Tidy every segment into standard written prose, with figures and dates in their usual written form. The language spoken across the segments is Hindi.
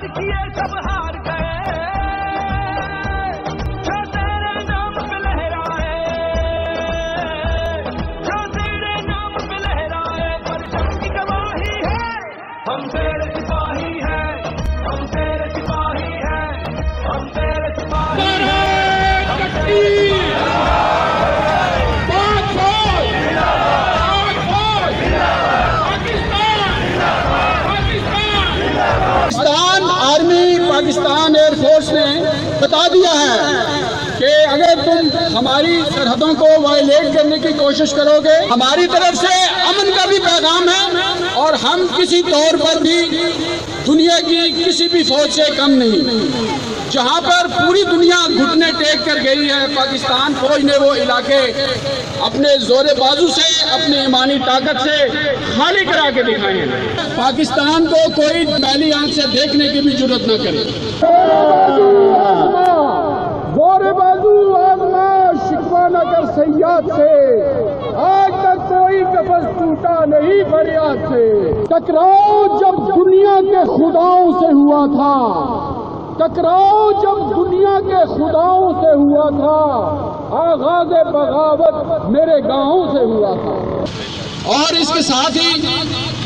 किए सब हार गए, जो तेरे नाम पे लहराए, जो तेरे नाम पे लहराए, परचम की गवाही है, हम तेरे सिपाही हैं, हम तेरे सिपाही हैं, हम तेरे सिपाही हैं। पाकिस्तान आर्मी, पाकिस्तान एयरफोर्स ने बता दिया है कि अगर तुम हमारी सरहदों को वायलेट करने की कोशिश करोगे, हमारी तरफ से अमन का भी पैगाम है और हम किसी तौर पर भी दुनिया की किसी भी फौज से कम नहीं। जहां पर पूरी दुनिया घुटने टेक कर गई है, पाकिस्तान फौज ने वो इलाके अपने जोरे बाजू से, अपनी ईमानी ताकत से खाली करा के दिखाए हैं। पाकिस्तान को कोई मैली आंख से देखने की भी जरूरत न करे। जोरे बाजू आजमा, शिकवा न कर सैयाद से, आज तक कोई कफस टूटा नहीं फरियाद से। टकराव जब दुनिया के खुदाओं से हुआ था, टकराव जब दुनिया के खुदाओं से हुआ था, आगाज़ बगावत मेरे गांवों से हुआ था। और इसके साथ ही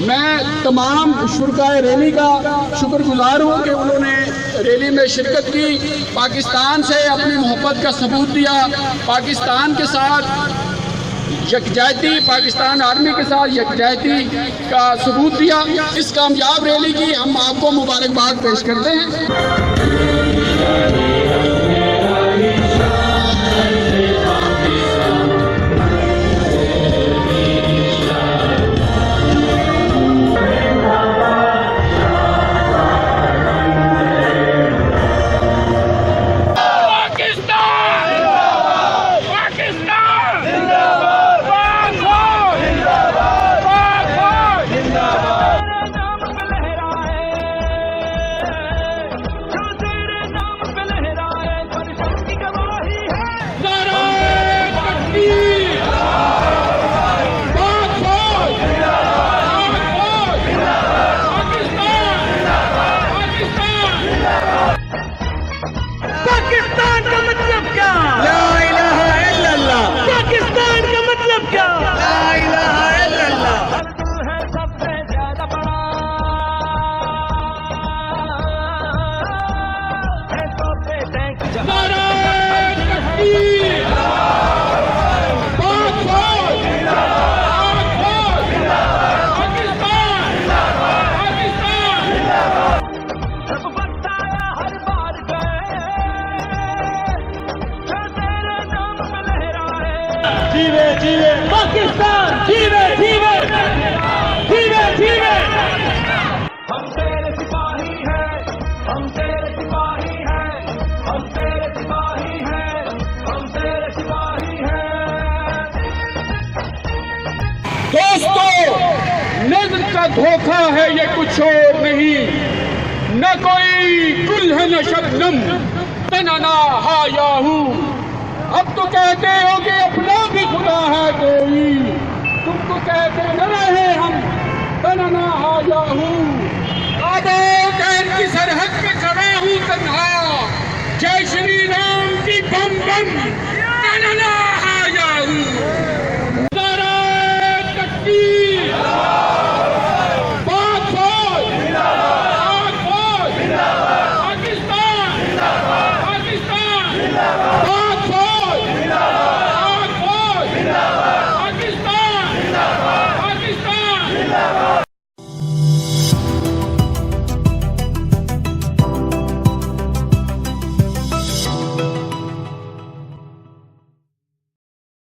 मैं तमाम शुरकाए रैली का शुक्रगुजार हूँ कि उन्होंने रैली में शिरकत की, पाकिस्तान से अपनी मोहब्बत का सबूत दिया, पाकिस्तान के साथ यकजाहती, पाकिस्तान आर्मी के साथ यकजाहती का सबूत दिया। इस कामयाब रैली की हम आपको मुबारकबाद पेश करते हैं। पाकिस्तान का मतलब क्या? ला इलाहा इल्लल्लाह। पाकिस्तान का मतलब क्या? ला इलाहा इल्लल्लाह। है सबसे ज्यादा बड़ा, है सबसे टैंक जहां जीवे जीवे पाकिस्तान, जीवे जीवे जीवे जीवे। हम तेरे सिपाही हैं, हम तेरे सिपाही हैं, हम तेरे सिपाही हैं, हम तेरे सिपाही हैं। दोस्तों, नज़र का धोखा है ये, कुछ और नहीं, न कोई गुल है न शबनम, तनना हा याहू। अब तो कहते हो कि अपना भी खुदा है कोई, तुमको कहते न रहे हम तनना हा याहू। आदेश